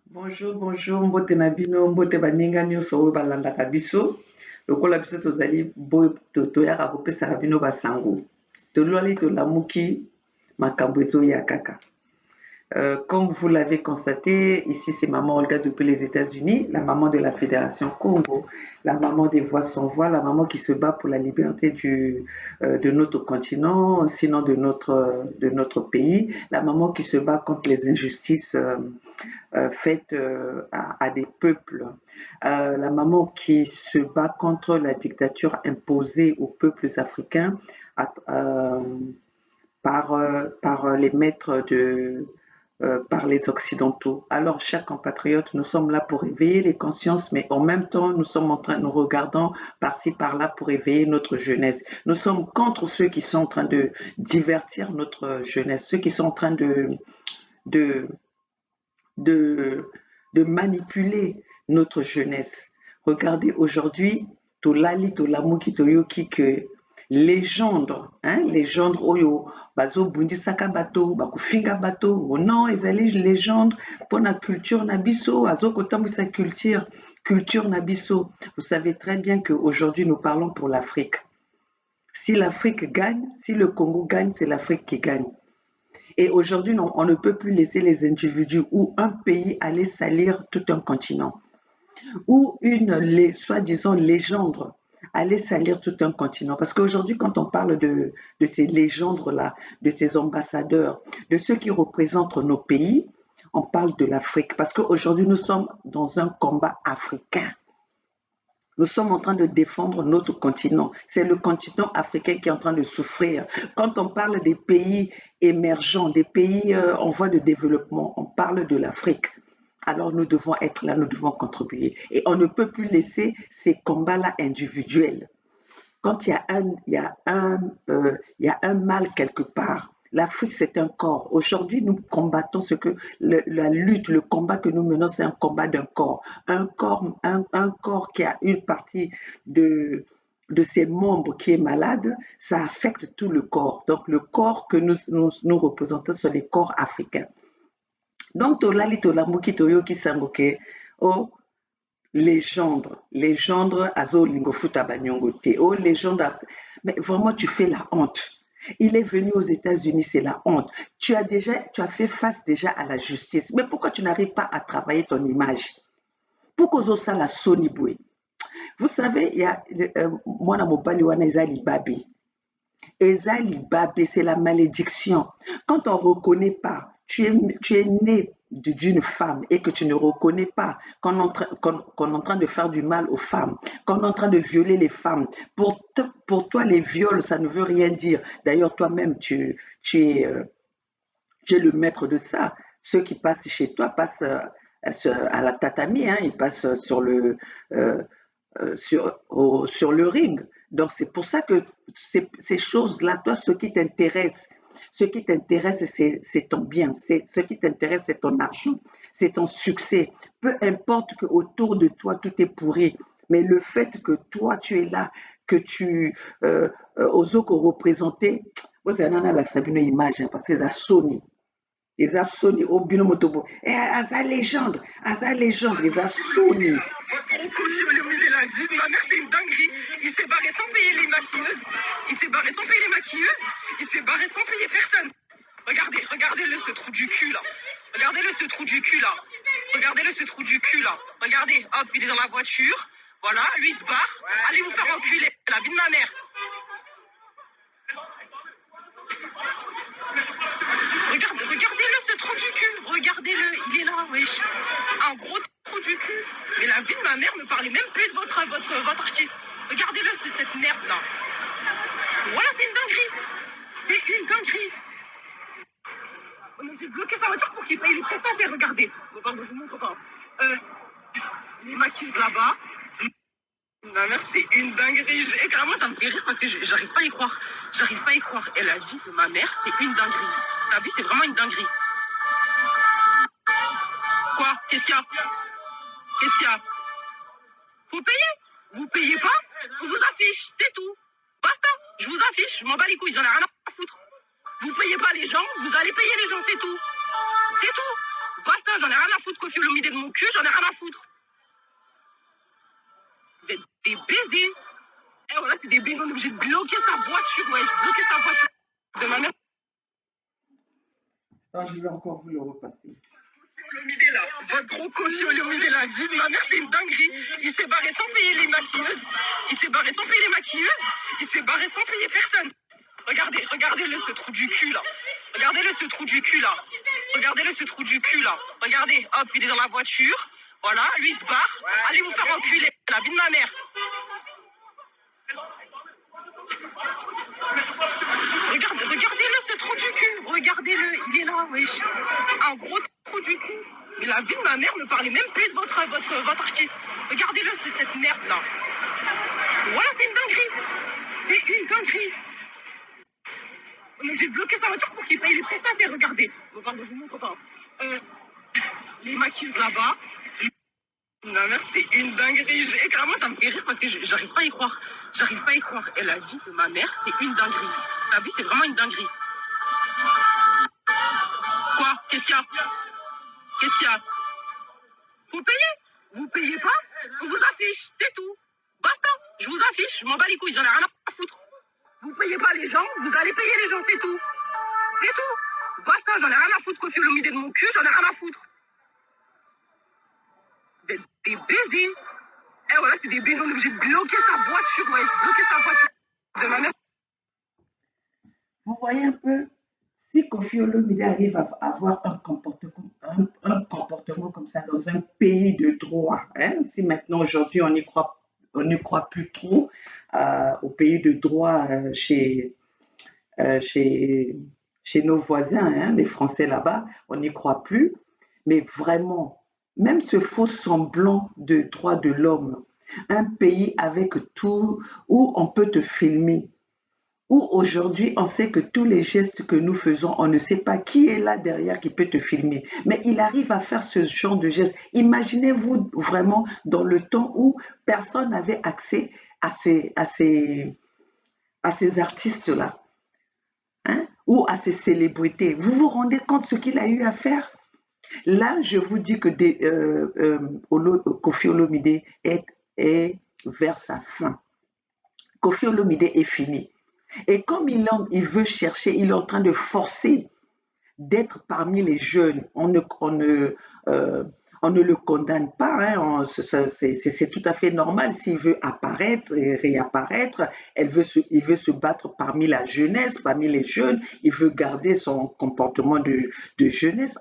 Bonjour, bonjour, mbote na bino, mbote baninga nyonso oyo balandaka biso. Lokola biso tozali boye toyaka kopesaka bino basango. Tolwali tolamuki makambo ezoya kaka. Comme vous l'avez constaté, ici c'est Maman Olga depuis les États-Unis, la maman de la Fédération Congo, la maman des voix sans voix, la maman qui se bat pour la liberté de notre continent, sinon de notre pays, la maman qui se bat contre les injustices faites à des peuples, la maman qui se bat contre la dictature imposée aux peuples africains euh, par les maîtres par les Occidentaux. Alors, chers compatriotes, nous sommes là pour éveiller les consciences, mais en même temps, nous regardons par-ci, par-là pour éveiller notre jeunesse. Nous sommes contre ceux qui sont en train de divertir notre jeunesse, ceux qui sont en train de, de, de manipuler notre jeunesse. Regardez aujourd'hui, Tolali, Tolamuki, Toyoki, que légende oyo bazobundisaka bato bakofinga bato non ezali légende pour la culture na biso azokotambwisa culture na biso. Vous savez très bien qu'aujourd'hui nous parlons pour l'Afrique. Si l'Afrique gagne, si le Congo gagne, c'est l'Afrique qui gagne. Et aujourd'hui, on ne peut plus laisser les individus ou un pays aller salir tout un continent, ou une soi-disant légende aller salir tout un continent. Parce qu'aujourd'hui, quand on parle de ces légendes-là, de ces ambassadeurs, de ceux qui représentent nos pays, on parle de l'Afrique. Parce qu'aujourd'hui, nous sommes dans un combat africain. Nous sommes en train de défendre notre continent. C'est le continent africain qui est en train de souffrir. Quand on parle des pays émergents, des pays en voie de développement, on parle de l'Afrique. Alors nous devons être là, nous devons contribuer. Et on ne peut plus laisser ces combats-là individuels. Quand il y a un mal quelque part, l'Afrique, c'est un corps. Aujourd'hui, nous combattons la lutte, le combat que nous menons, c'est un combat d'un corps. Un corps qui a une partie de ses membres qui est malade, ça affecte tout le corps. Donc, le corps que nous représentons, c'est les corps africains. Donc, Tolali Tolamuki Toyoki Sangoke, oh, légende Azo Lingofuta Banyongote. Oh, légende. Mais vraiment, tu fais la honte. Il est venu aux États-Unis, c'est la honte. Tu as fait face déjà à la justice. Mais pourquoi tu n'arrives pas à travailler ton image? Pourquoi ça la Sony Boué? Vous savez, il y a moi, Mobali Wana Ezali Babi. Ezali Babé, c'est la malédiction. Quand on ne reconnaît pas, tu es né d'une femme et que tu ne reconnais pas qu'on est en train de faire du mal aux femmes, qu'on est en train de violer les femmes. Pour toi, les viols, ça ne veut rien dire. D'ailleurs, toi-même, tu es le maître de ça. Ceux qui passent chez toi passent à la tatami, hein, ils passent euh, sur le ring. Donc c'est pour ça que ces choses-là, toi, ce qui t'intéresse, c'est ton bien, ce qui t'intéresse, c'est ton argent, c'est ton succès. Peu importe que autour de toi, tout est pourri, mais le fait que toi, tu es là, que tu oses représenter, moi, c'est une image, hein, parce que c'est Sony. Eza soni obino motobo aza légende eza soni. Votre coach au milieu de la vie de ma mère, c'est une dinguerie. Il s'est barré sans payer les maquilleuses. Il s'est barré sans payer les maquilleuses. Il s'est barré sans payer personne. Regardez-le ce trou du cul là. Regardez-le ce trou du cul là. Regardez-le ce trou du cul là. Regardez, hop, il est dans la voiture. Voilà, lui il se barre. Allez vous faire enculer, la vie de ma mère. Regardez-le ce trou du cul. Regardez-le, il est là, wesh. Un gros trou du cul. Mais la vie de ma mère me parlait même plus de votre artiste. Regardez-le, c'est cette merde là. Voilà, c'est une dinguerie. C'est une dinguerie. J'ai bloqué sa voiture pour qu'il paye les prestataires. Regardez. Regardez, je vous montre pas. Les maquilleuses là-bas. Ma mère, c'est une dinguerie. Et carrément, ça me fait rire parce que j'arrive pas à y croire. J'arrive pas à y croire. Et la vie de ma mère, c'est une dinguerie. Ta vie, c'est vraiment une dinguerie. Quoi? Qu'est-ce qu'il y a? Qu'est-ce qu'il y a? Faut payer. Vous payez pas? On vous affiche. C'est tout. Basta. Je vous affiche. Je m'en bats les couilles. J'en ai rien à foutre. Vous payez pas les gens. Vous allez payer les gens. C'est tout. C'est tout. Basta, j'en ai rien à foutre, Kofi Olomide de mon cul, j'en ai rien à foutre. Vous êtes des baisers. Et voilà, c'est des baisers, on est obligé de bloquer sa voiture, ouais, bloquer sa voiture. De ma mère. Attends, je vais encore vous le repasser. Olomide là, votre gros Kofi Olomide là, vie de ma mère, c'est une dinguerie. Il s'est barré sans payer les maquilleuses. Il s'est barré sans payer les maquilleuses. Il s'est barré sans payer personne. Regardez, regardez-le, ce trou du cul là. Regardez-le, ce trou du cul là. Regardez-le, ce trou du cul là. Regardez, hop, il est dans la voiture. Voilà, lui il se barre. Allez vous faire enculer, la vie de ma mère. Regardez-le, ce trou du cul. Regardez-le, il est là, wesh. Un gros trou du cul. Mais la vie de ma mère ne parlait même plus de votre artiste. Regardez-le, c'est cette merde là. Voilà, c'est une dinguerie. C'est une dinguerie. J'ai bloqué sa voiture pour qu'il paye les prestataires. Regardez. Regardez, je vous montre pas. Les maquilleuses là-bas. Ma mère, c'est une dinguerie. Et carrément, ça me fait rire parce que j'arrive pas à y croire. J'arrive pas à y croire. Et la vie de ma mère, c'est une dinguerie. Ta vie, c'est vraiment une dinguerie. Quoi? Qu'est-ce qu'il y a? Qu'est-ce qu'il y a? Faut payer. Vous payez pas? On vous affiche. C'est tout. Basta. Je vous affiche. Je m'en bats les couilles. J'en ai rien à foutre. Vous payez pas les gens. Vous allez payer les gens. C'est tout. C'est tout. Basta. J'en ai rien à foutre. Kofi Olomide de mon cul. J'en ai rien à foutre. Vous êtes des baisers. Et voilà, c'est des baisers. On est obligé de bloquer sa voiture. Ouais, bloquer sa voiture. De ma mère. Vous voyez un peu, si Kofi Olomide arrive à avoir un comportement comme ça dans un pays de droit, hein, si maintenant aujourd'hui on n'y croit plus trop au pays de droit euh, chez, chez nos voisins, hein, les Français là-bas, on n'y croit plus, mais vraiment, même ce faux semblant de droit de l'homme, un pays avec tout, où on peut te filmer, où aujourd'hui on sait que tous les gestes que nous faisons, on ne sait pas qui est là derrière qui peut te filmer. Mais il arrive à faire ce genre de gestes. Imaginez-vous vraiment dans le temps où personne n'avait accès à ces artistes-là, hein, ou à ces célébrités. Vous vous rendez compte ce qu'il a eu à faire? Là, je vous dis que Kofi Olomide est vers sa fin. Kofi Olomide est fini. Et comme il veut chercher, il est en train de forcer d'être parmi les jeunes. On ne le condamne pas, hein, c'est tout à fait normal s'il veut apparaître et réapparaître. Il veut se battre parmi la jeunesse, parmi les jeunes. Il veut garder son comportement de jeunesse.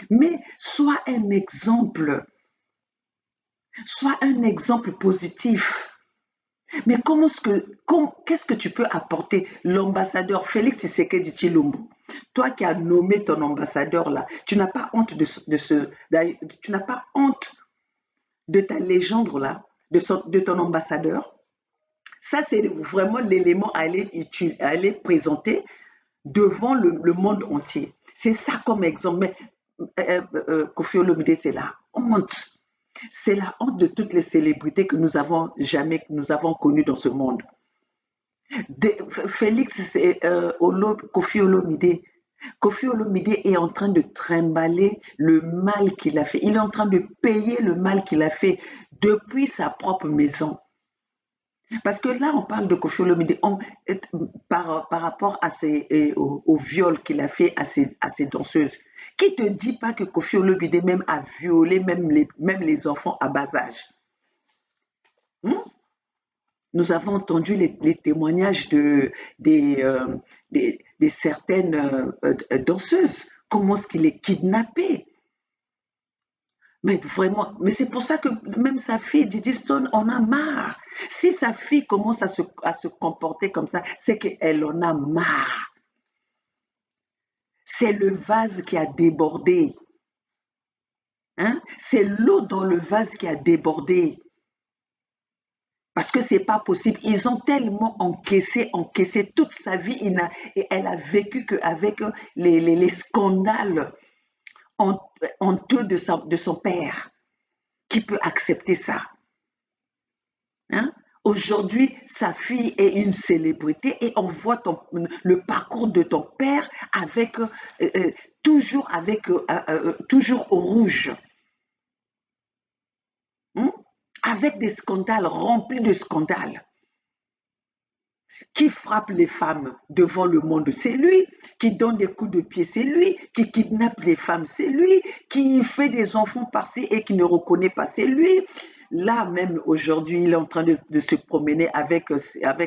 Mais sois un exemple positif. Mais qu'est-ce que tu peux apporter? L'ambassadeur Félix Tshisekedi Tshilombo, toi qui as nommé ton ambassadeur là, tu n'as pas honte tu n'as pas honte de ta légende là, de ton ambassadeur? Ça, c'est vraiment l'élément à aller présenter devant le monde entier. C'est ça comme exemple. Mais Kofi Olomide, c'est la honte. C'est la honte de toutes les célébrités que nous avons connues dans ce monde. Félix Kofi Olomide. Kofi Olomide est en train de trimballer le mal qu'il a fait. Il est en train de payer le mal qu'il a fait depuis sa propre maison. Parce que là, on parle de Kofi Olomide par rapport au viol qu'il a fait à ces danseuses. Qui te dit pas que Kofi Olomide même a violé même les enfants à bas âge? Nous avons entendu les témoignages des certaines danseuses. Comment est-ce qu'il est kidnappé? Mais vraiment, mais c'est pour ça que même sa fille, Didi Stone, en a marre. Si sa fille commence à se comporter comme ça, c'est qu'elle en a marre. C'est le vase qui a débordé. Hein? C'est l'eau dans le vase qui a débordé. Parce que c'est pas possible. Ils ont tellement encaissé toute sa vie. Et elle a vécu qu'avec les scandales honteux de son père. Qui peut accepter ça? Hein? Aujourd'hui, sa fille est une célébrité et on voit le parcours de ton père avec toujours toujours au rouge, avec des scandales, remplis de scandales. Qui frappe les femmes devant le monde, c'est lui. Qui donne des coups de pied, c'est lui. Qui kidnappe les femmes, c'est lui. Qui fait des enfants par-ci et qui ne reconnaît pas, c'est lui. Là même aujourd'hui, il est en train de se promener avec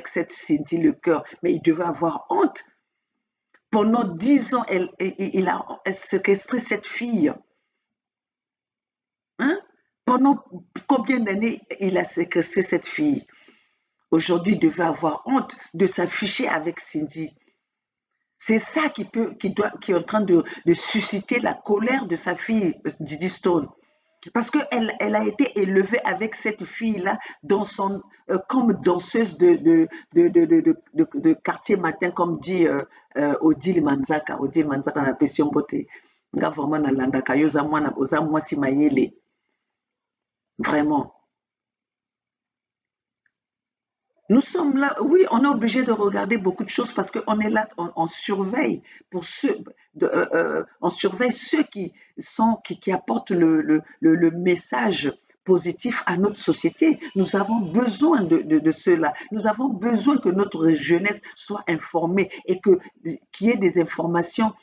cette Cindy le cœur, mais il devait avoir honte. Pendant 10 ans, il a séquestré cette fille. Hein? Pendant combien d'années il a séquestré cette fille? Aujourd'hui, il devait avoir honte de s'afficher avec Cindy. C'est ça qui est en train de susciter la colère de sa fille, Didi Stone. Parce qu'elle a été élevée avec cette fille-là comme danseuse de quartier matin, comme dit Odile Manzaka. Odile Manzaka na pression beauté. Nga vraiment na landaka yo oza mwasi mayele. Vraiment. Nous sommes là, oui, on est obligé de regarder beaucoup de choses parce qu'on est là, on surveille on surveille ceux qui apportent le message positif à notre société. Nous avons besoin de cela. Nous avons besoin que notre jeunesse soit informée et qu'il y ait des informations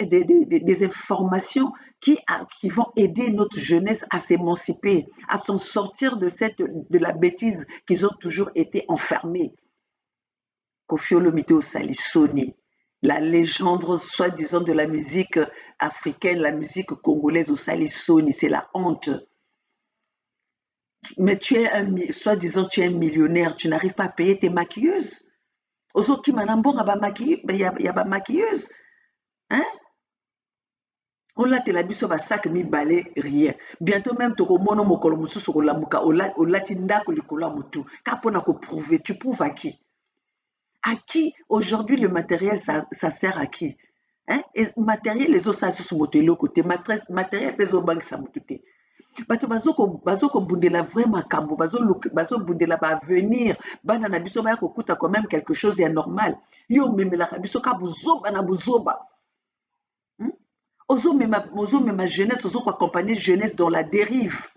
des informations qui vont aider notre jeunesse à s'émanciper, à s'en sortir de la bêtise qu'ils ont toujours été enfermés. Koffi Olomide Osalisoni, la légende soi-disant de la musique africaine, la musique congolaise Osalisoni, c'est la honte. Mais soi-disant tu es un millionnaire, tu n'arrives pas à payer tes maquilleuses. Ozoki Manambonga, il y a ba maquilleuse. Hein? Olatela biso basac mibale rien. Bientôt même tokomona mokolo mosusu kolamuka olati ndako likolo ya mutu. Ka mpona koprouver, tu prouves à qui? À qui aujourd'hui le matériel ça sert à qui? Hein? Et matériel ezosala susu moto eloko te, matériel mpe ezobangisa motu te. Bato bazokobundela vrai makambo, bazobundela baavenir bana na biso baya kokuta quand même quelque chose ya normal. Yo omemelaka biso ka buzoba na buzoba. Ma jeunesse, accompagner jeunesse dans la dérive.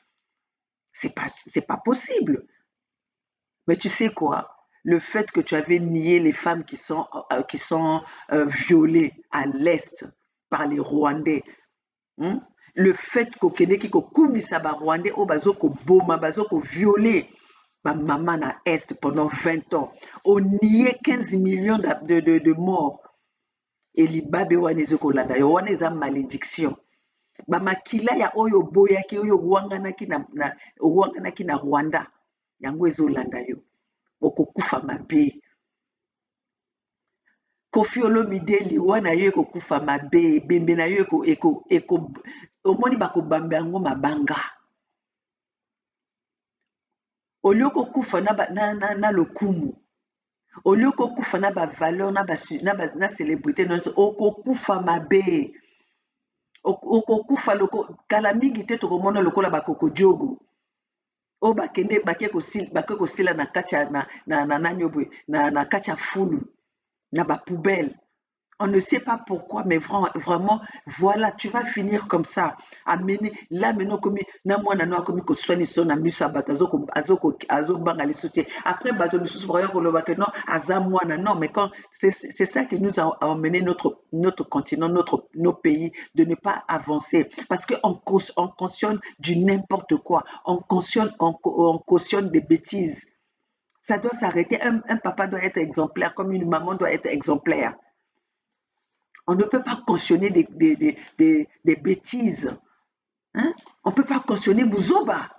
C'est pas possible. Mais tu sais quoi? Le fait que tu avais nié les femmes qui sont violées à l'Est par les Rwandais, le fait qu'au Québec, qui kokumisa ba Rwandais, au bazoko boma, bazoko violé ma maman à Est pendant 20 ans, on niait 15 millions de morts. Et libabe wana ezokolanda yo wana eza malédiction. Bamakila ya oyo boyaki oyo owanganaki na Rwanda yango ezolanda yo okokufa mabe. Koffi Olomide liwa na yo ekokufa mabe, bembe na yo omoni bakobamba yango mabanga. Olio kokufa na lokumu, olio kokufa na bavaleur na célébrité nyonso okokufa mabe. Okokufa kala mingi te tokomona lokola bakoko diogo o bakende bake kosila na kati na kati ya fulu na bapoubelle. On ne sait pas pourquoi, mais vraiment, voilà, tu vas finir comme ça. Amener, là, maintenant, comme na moi, na comme que soigner son ami, ça bat, azo bangali soutien. Après, bateau, nous sommes que le bateau, non, azamouana, non, mais quand, c'est ça qui nous a amené notre continent, nos pays, de ne pas avancer. Parce qu'on cautionne du n'importe quoi. On cautionne des bêtises. Ça doit s'arrêter. Un papa doit être exemplaire, comme une maman doit être exemplaire. On ne peut pas cautionner des bêtises. Hein? On ne peut pas cautionner Bouzoba.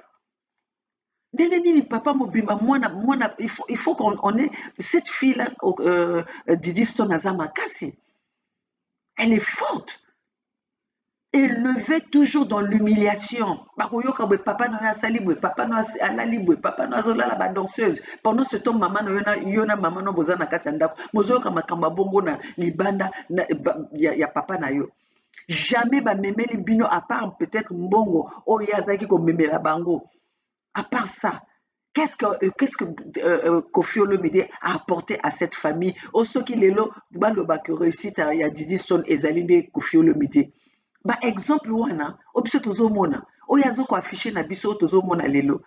Papa Mobimba, il faut qu'on ait cette fille-là, Didi Stone Azamakasi. Elle est forte. Élevée toujours dans l'humiliation. Papa n'a saliboué, papa n'a alaliboué, papa n'a la danseuse. Pendant ce temps, maman n'a maman n'a besoin de katanda. Mozo kama bongo na libanda ya papa na yo. Jamais ba mémé libino à part peut-être mbongo o yazaki ko mémé la bango. À part ça, Qu'est-ce que Kofi Olomide a apporté à cette famille? Ceux qui les lo, qui réussit à Didi Son Ezaline Kofi Olomide. Exemple wana, obiso tozomona, oyazo ko affiché na biso tozomona lelo.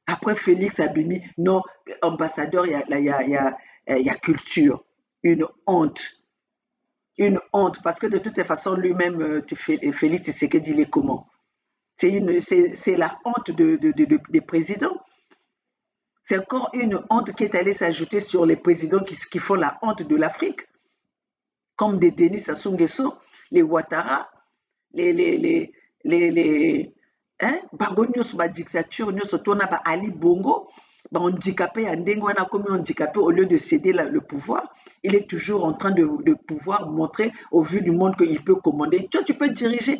Après Félix Abimi, non, ambassadeur, il y a culture. Une honte. Une honte, parce que de toute façon, lui-même, Félix Tshisekedi, il est comment? C'est la honte des présidents. C'est encore une honte qui est allée s'ajouter sur les présidents qui font la honte de l'Afrique. Comme des Denis Sassou Nguesso, les Ouattara, les bango nyonso ba dictature nyonso tona ba Ali Bongo ba handicapé ya ndenge wana comme handicapé au lieu de céder le pouvoir, il est toujours en train de pouvoir montrer au vu du monde qu'il peut commander. Toi tu peux diriger,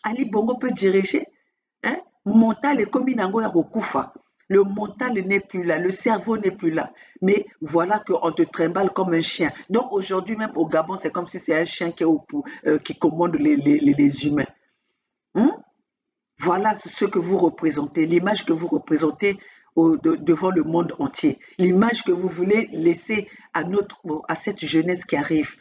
Ali Bongo peut diriger, mental et comme nango ya kokufa. Le mental n'est plus là, le cerveau n'est plus là. Mais voilà qu'on te trimballe comme un chien. Donc aujourd'hui même au Gabon, c'est comme si c'est un chien qui commande les humains. Voilà ce que vous représentez, l'image que vous représentez devant le monde entier. L'image que vous voulez laisser à cette jeunesse qui arrive.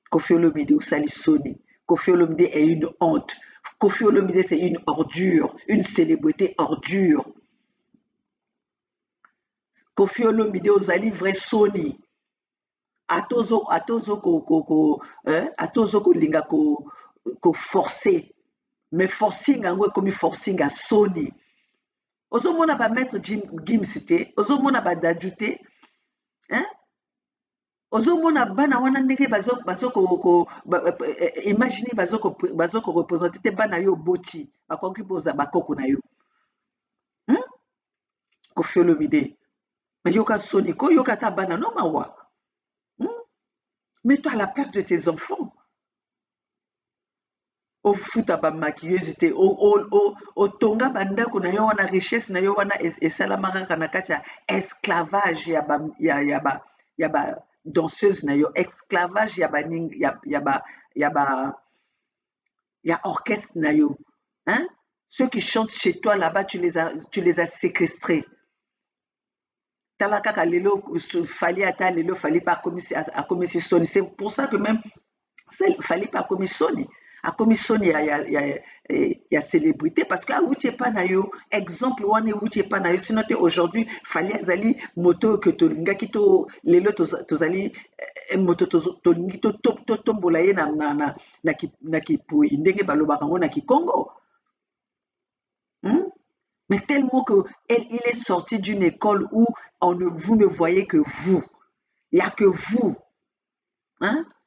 Kofi Olomide Ousali Soni. Kofi Olomide est une honte. Kofi Olomide, c'est une ordure, une célébrité ordure. Kofi Olomide ozali vrai soni. Atozo kolinga ko forcer. Mais forcing yango ekomi forcing ya soni. Ozomona ba maître Gims te, ozomona ba Dadju te. Ozomona bana wana ndenge imagine bazo ko représenter te bana yo boti, bakoki boza bakoko na yo. Kofi Olomide. Mais yoka soni ko yoka ta bana no mawa. Mets-toi à la place de tes enfants. Ofuta ba maquilleuse te, tonga bandako na yo wana richesse na yo wana esalamaka kana kati ya esclavage ya ba danseuse na yo, esclavage ya orchestre na yo. Ceux qui chantent chez toi là-bas, tu les as séquestrés. Talaka lelo fallait ata lelo fallait pas commissi soni. C'est pour ça que même fallait pas commissi soni. A commission il y a célébrité parce que outi pas na yo exemple wana outi pas na yo sinon aujourd'hui fallait azali moto que tolinga kito lelo tozali moto tolingi to tombola ye na kipui ndenge balobaka ngo na Kikongo. Mais tellement que il est sorti d'une école où vous ne voyez que vous. Il n'y a que vous.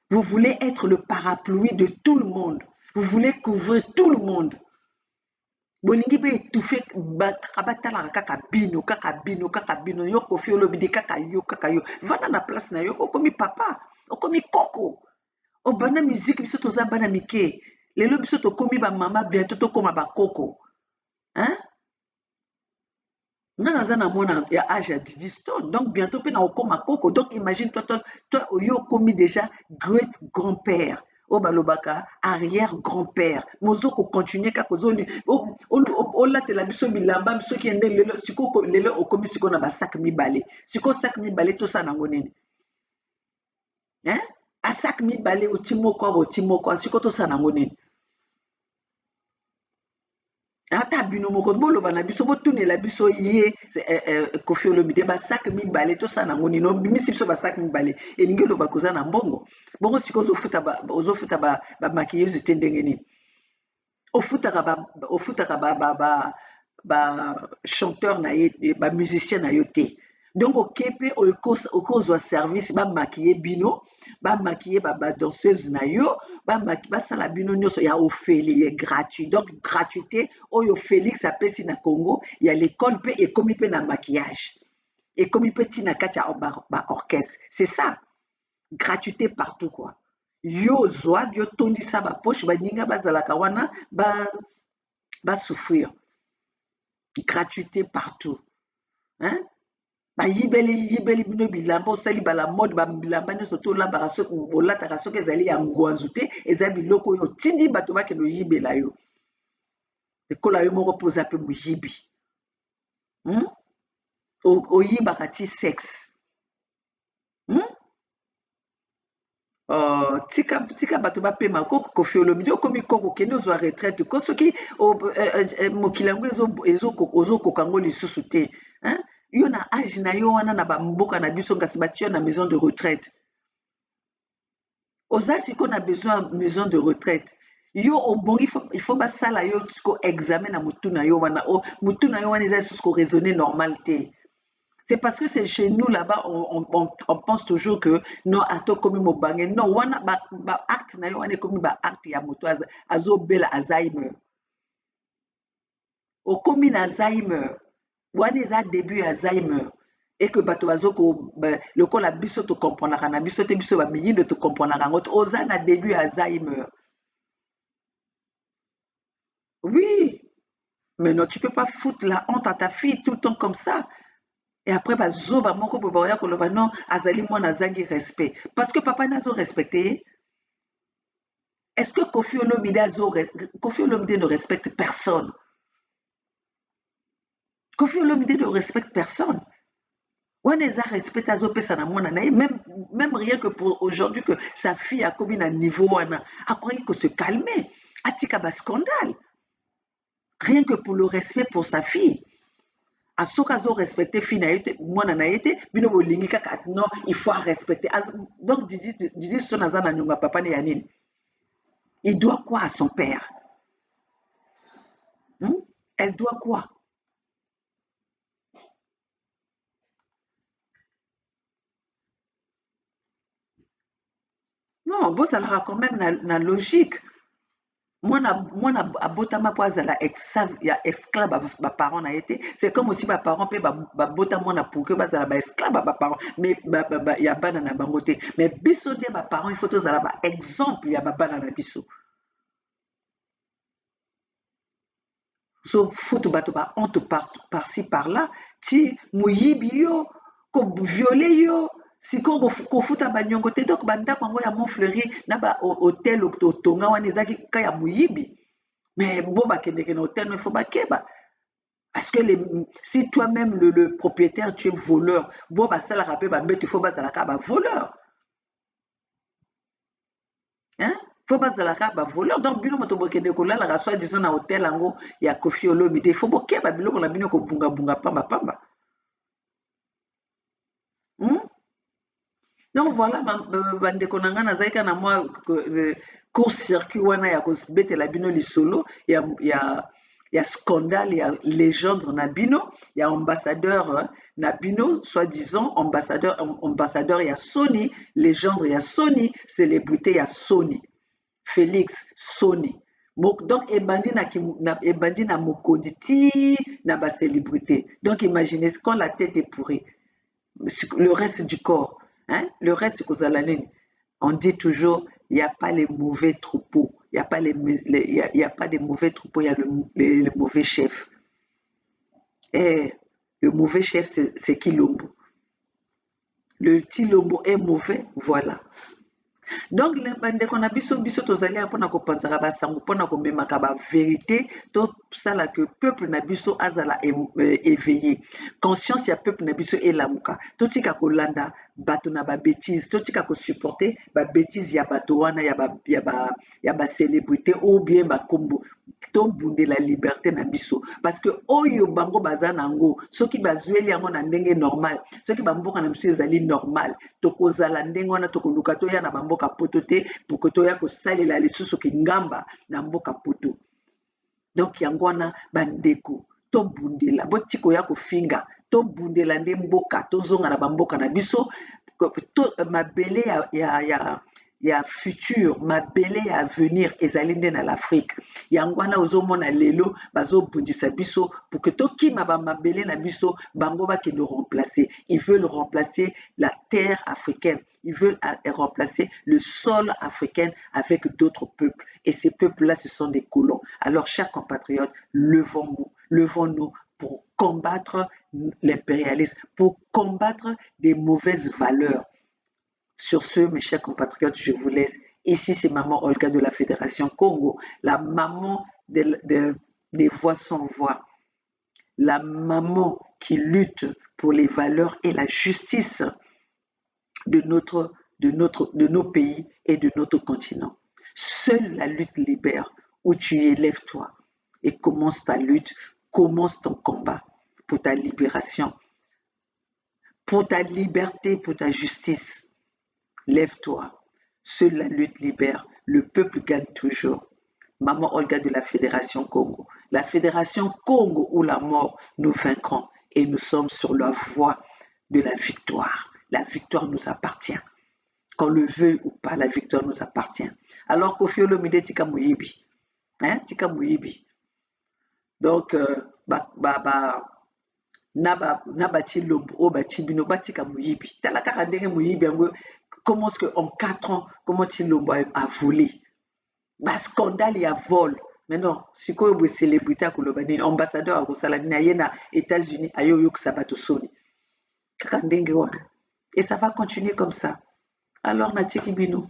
Vous voulez être le parapluie de tout le monde. Vous voulez couvrir tout le monde. Bolingi be étouffé kabatala kaka bino yo Kofi Olomide kaka yo. Vana na place na yo okomi papa, okomi koko. Obana musique biso toza bana mike. Lelo biso tokomi ba mama bientôt tokoma ba koko. Naza na mwana ya âge à Didi Stone, donc bientôt pe na okoma koko. Donc imagine toi yo komi déjà great grand-père. Obalobaka arrière-grand-père. Mozoko continuer ka kozoni la te la biso bilamba biso ki ende lelo siko lelo okomi siko na ba sac mibale. Siko sac mibale to sa nango nini? A sac mibale otimoko siko to sa nango nini? Ata bino moko boloba na biso botunela biso ye Kofi Olomide ba sac mibale to sa nango nini bimisi biso ba sac mibale elingi loba koza na mbongo bongo siko ozofuta ba maquilleuse te ndenge nini ofutaka ba chanteur na ye ba musicien na yo te. Donc okepe okozwa service ba maquiller bino ba maquiller ba danseuse na yo ba sala bino nyonso ya ofeli gratuit. Donc gratuité oyo Félix apesi na Congo ya l'école pe ekomi pe na maquillage ekomi pe tina kati ya ba orchestre. C'est ça, gratuité partout quoi. Yo zwa yo tondisa ba poche baninga bazalaka wana ba souffrir. Gratuité partout. Yibeli bino bilamba osali bala mode bilamba nyonso tolambaka soki olataka soki ezali ya ngwanzu te eza biloko oyo otindi bato bakende oyibela yo ekola yo moko mpo oza mpe moyibi. Hmm? Oyibaka ti sexe. Hmm? Tika bato bapema koko Koffi Olomide okomi koko okende ozwa retraite ko soki mokili yango ozokoka yango lisusu te. Hein? Yo na age na yo wana na bamboka na biso kasi batie yo na maison de retraite. Oza siko na besoin ya maison de retraite. Yo obongi il faut basala yo siko examen na mutu na yo wana mutu na yo wana eza lisusu koraisonner normal te. C'est parce que c'est chez nous là-bas, on pense toujours que non, ato komi mobange. Non, wana ba acte na yo wana komi ba acte ya moto azo bela Alzheimer. Okomi na Alzheimer. Wana eza début ya Alzheimer. Et que bato bazo ko lokola biso to comprendre na biso te biso ba miyindo to comprendre ngo oza na début ya Alzheimer. Oui, mais non, tu peux pas foutre la honte à ta fille tout le temps comme ça. Et après, bazoba moko bo baya koloba non, azali mwana azangi respect. Parce que papa nazo respecté. Est-ce que Koffi Olomide ne respecte personne? Koffi Olomide ne respecte personne. On les a respecté à Zopé Sanamona, même rien que pour aujourd'hui que sa fille a commis un niveau, a croyé que se calmer. Atika ba scandale. Rien que pour le respect pour sa fille. À ce cas où respecter fille moi na été bino bolingi kaka non il faut respecter donc disait son azana nyonga papa ne yanine il doit quoi à son père elle doit quoi non bon ça aura quand même la logique mwana abotama po azala esclave baparent na ye te c'est comme aussi baparent mpe babota mwana pour que bazala baesclave ya baparent mais ya bana na bango te mais biso nde baparent il faut tozala baexemple ya babana na biso so futu bato bahonte par-ci par-là ti moyibi yo koviole yo sikoyo kofuta baniongo te donc bandako yango ya Montfleury na bahotel otonga wana ezaki ka ya moyibi mais bo bakendeke na hotel il faut bakeba parce que si toi-même le propriétaire tu es voleur bo basalaka mpe bambeto il faut bazalaka bavoleur hein faut bazalaka bavoleur donc bino moto bokende kolalaka soit disant na hotel yango ya Koffi Olomide il faut bokeba biloko na bino kobungabunga pamba donc voilà bandeko na ngai nazalaki na mwa court circuit wana ya kobetela bino lisolo ya scandale ya légende na bino ya ambassadeur na bino soi-disant ambassadeur ya Sony légende ya Sony célébrité ya Sony Félix Sony donc ebandi na mokonzi ti na bacélébrité donc imaginez quand la tête est pourrie le reste du corps hein? Le reste on dit toujours il n'y a pas les mauvais troupeaux il n'y a pas y a pas de mauvais troupeaux il y a le mauvais chef et le mauvais chef c'est Kilombo le petit Lombo est mauvais voilà donc bandeko na biso tozali mpona kopanzaka basango mpona komemaka bavérité tosala ke peuple na biso azala éveillé conscience ya peuple na biso elamuka totika kolanda bato na babétise totika kosupporte babétise ya bato wana ya bacélébrité ou bien bakombo tobundela liberté na biso parce que oyo bango baza nango soki bazweli yango na ndenge normal soki bamboka na biso ezali normal tokozala ndenge wana tokoluka toya na bamboka poto te pour que toya kosalela lisusu kingamba na mboka poto donc yango wana bandeko tobundela botika oya kofinga tobundela nde mboka tozonga na bamboka na biso mabele ya futur mabele ya avenir ezali nde na l'Afrique yango wana ozomona lelo bazobundisa biso pour que tokima bamabele na biso bango bakende remplacer ils veulent remplacer la terre africaine ils veulent remplacer le sol africain avec d'autres peuples et ces peuples-là ce sont des colons alors chers compatriotes levons-nous pour combattre l'impérialisme pour combattre des mauvaises valeurs. Sur ce, mes chers compatriotes, je vous laisse. Ici, c'est Maman Olga de la Fédération Congo, la maman des voix sans voix. la maman qui lutte pour les valeurs et la justice de nos pays et de notre continent. Seule la lutte libère, où tu élèves-toi et commence ta lutte, commence ton combat pour ta libération, pour ta liberté, pour ta justice. Lève-toi. Seule la lutte libère. Le peuple gagne toujours. Maman Olga de la Fédération Congo. La Fédération Congo ou la mort, nous vaincrons et nous sommes sur la voie de la victoire. La victoire nous appartient. Qu'on le veuille ou pas, la victoire nous appartient. Alors Kofi Olomide tika moyibi. Hein, tika moyibi. Donc, na bati lombo o bati bino batika moyibi. Tala kaka ndenge moyibi yango comment est-ce qu'en 4 ans, comment Tilombo a volé? Bah, scandale, il y a vol. Mais non, c'est quoi une célébrité à Kolobani, ambassadeur à Rosalani, à Yéna, États-Unis, à Yoyok Sabato Soni. Et ça va continuer comme ça. Alors, Natiki Bino.